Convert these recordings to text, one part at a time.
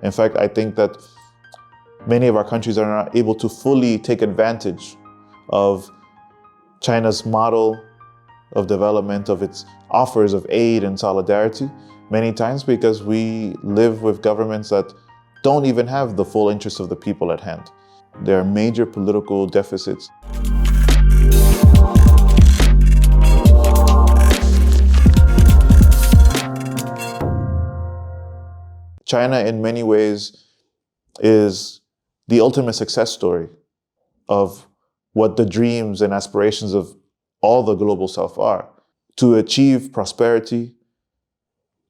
In fact, I think that many of our countries are not able to fully take advantage of China's model of development, of its offers of aid and solidarity, many times because we live with governments that don't even have the full interest of the people at hand. There are major political deficits. China, in many ways, is the ultimate success story of what the dreams and aspirations of all the global South are. To achieve prosperity,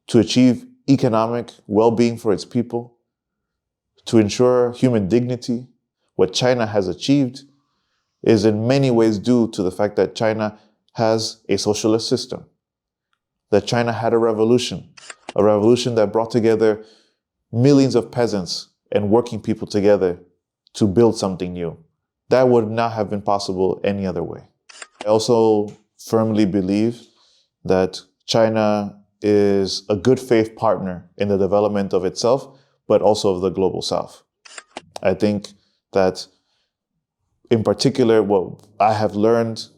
to achieve economic well-being for its people, to ensure human dignity, what China has achieved is in many ways due to the fact that China has a socialist system, that China had a revolution that brought together millions of peasants and working people together to build something new. That would not have been possible any other way. I also firmly believe that China is a good faith partner in the development of itself, but also of the global South. I think that in particular, what I have learned,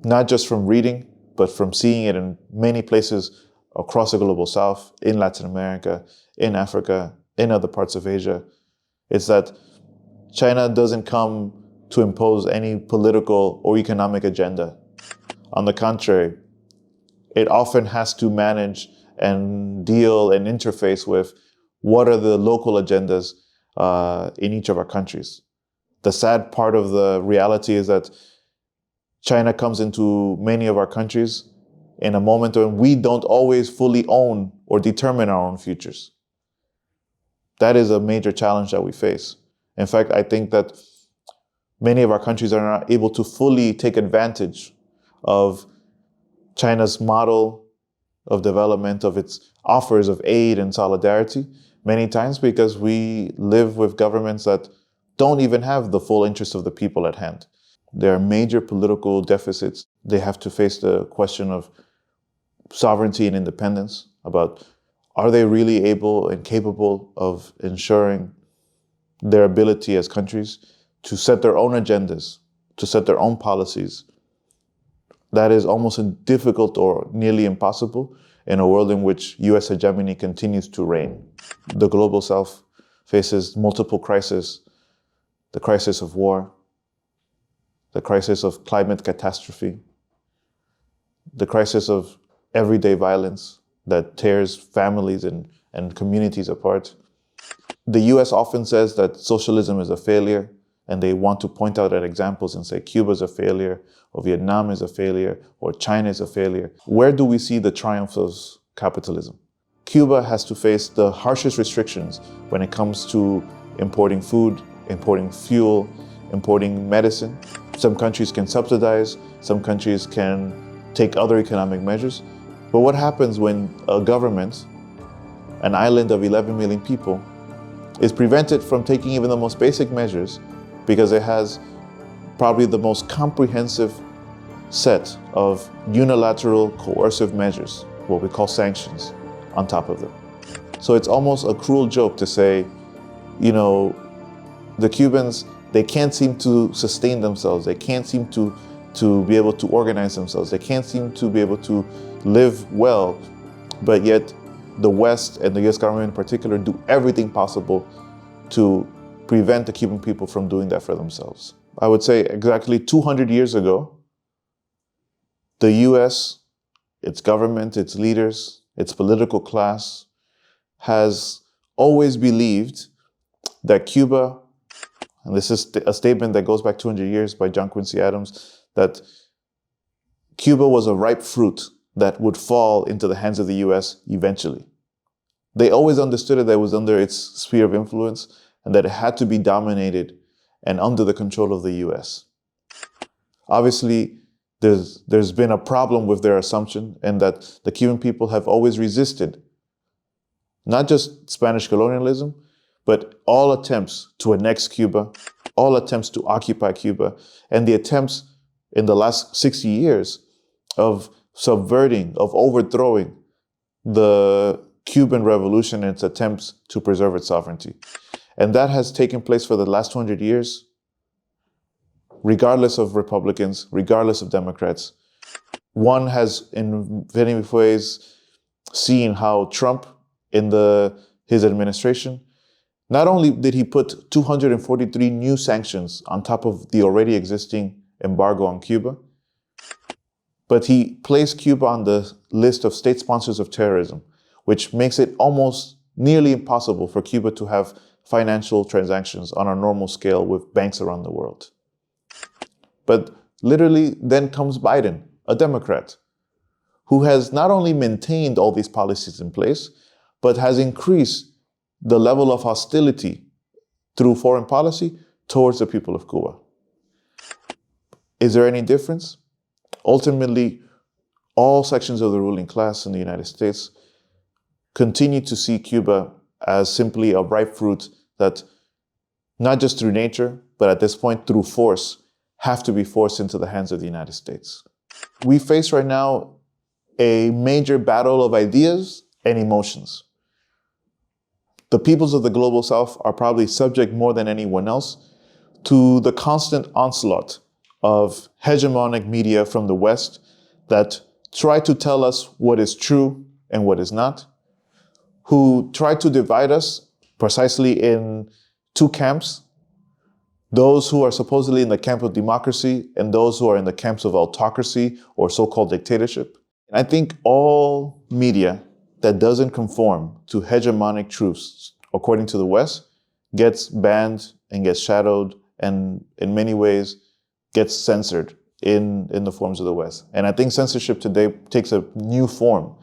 not just from reading, but from seeing it in many places across the global South, in Latin America, in Africa, in other parts of Asia, is that China doesn't come to impose any political or economic agenda. On the contrary, it often has to manage and deal and interface with what are the local agendas in each of our countries. The sad part of the reality is that China comes into many of our countries in a moment when we don't always fully own or determine our own futures. That is a major challenge that we face. In fact, I think that many of our countries are not able to fully take advantage of China's model of development, of its offers of aid and solidarity, many times because we live with governments that don't even have the full interest of the people at hand. There are major political deficits. They have to face the question of sovereignty and independence, about are they really able and capable of ensuring their ability as countries to set their own agendas, to set their own policies. That is almost difficult or nearly impossible in a world in which US hegemony continues to reign. The global South faces multiple crises: the crisis of war, the crisis of climate catastrophe, the crisis of everyday violence that tears families and communities apart. The US often says that socialism is a failure, and they want to point out at examples and say Cuba is a failure, or Vietnam is a failure, or China is a failure. Where do we see the triumph of capitalism? Cuba has to face the harshest restrictions when it comes to importing food, importing fuel, importing medicine. Some countries can subsidize, some countries can take other economic measures. But what happens when a government, an island of 11 million people, is prevented from taking even the most basic measures because it has probably the most comprehensive set of unilateral coercive measures, what we call sanctions, on top of them? So it's almost a cruel joke to say, you know, the Cubans, they can't seem to sustain themselves. They can't seem to be able to organize themselves. They can't seem to be able to live well, but yet the West and the US government in particular do everything possible to prevent the Cuban people from doing that for themselves. I would say exactly 200 years ago, the US, its government, its leaders, its political class has always believed that Cuba, and this is a statement that goes back 200 years by John Quincy Adams, that Cuba was a ripe fruit that would fall into the hands of the US eventually. They always understood that it was under its sphere of influence and that it had to be dominated and under the control of the US. Obviously, there's been a problem with their assumption, and that the Cuban people have always resisted not just Spanish colonialism, but all attempts to annex Cuba, all attempts to occupy Cuba, and the attempts in the last 60 years of subverting, of overthrowing the Cuban revolution and its attempts to preserve its sovereignty. And that has taken place for the last 200 years, regardless of Republicans, regardless of Democrats. One has, in many ways, seen how Trump, in his administration, not only did he put 243 new sanctions on top of the already existing embargo on Cuba, but he placed Cuba on the list of state sponsors of terrorism, which makes it almost nearly impossible for Cuba to have financial transactions on a normal scale with banks around the world. But literally then comes Biden, a Democrat, who has not only maintained all these policies in place, but has increased the level of hostility through foreign policy towards the people of Cuba. Is there any difference? Ultimately, all sections of the ruling class in the United States continue to see Cuba as simply a ripe fruit that, not just through nature, but at this point through force, have to be forced into the hands of the United States. We face right now a major battle of ideas and emotions. The peoples of the global south are probably subject more than anyone else to the constant onslaught of hegemonic media from the West that try to tell us what is true and what is not, who try to divide us precisely in two camps, those who are supposedly in the camp of democracy and those who are in the camps of autocracy or so-called dictatorship. And I think all media that doesn't conform to hegemonic truths, according to the West, gets banned and gets shadowed and in many ways gets censored in the forms of the West. And I think censorship today takes a new form,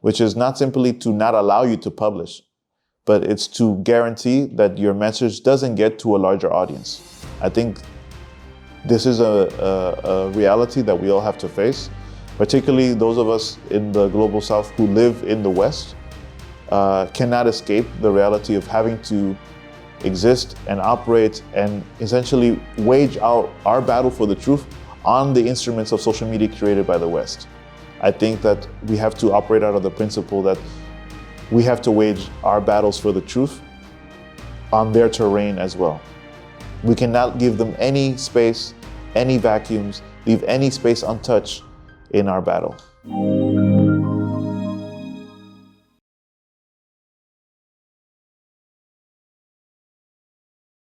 which is not simply to not allow you to publish, but it's to guarantee that your message doesn't get to a larger audience. I think this is a reality that we all have to face, particularly those of us in the global south who live in the West, cannot escape the reality of having to exist and operate and essentially wage out our battle for the truth on the instruments of social media created by the West. I think that we have to operate out of the principle that we have to wage our battles for the truth on their terrain as well. We cannot give them any space, any vacuums, leave any space untouched in our battle.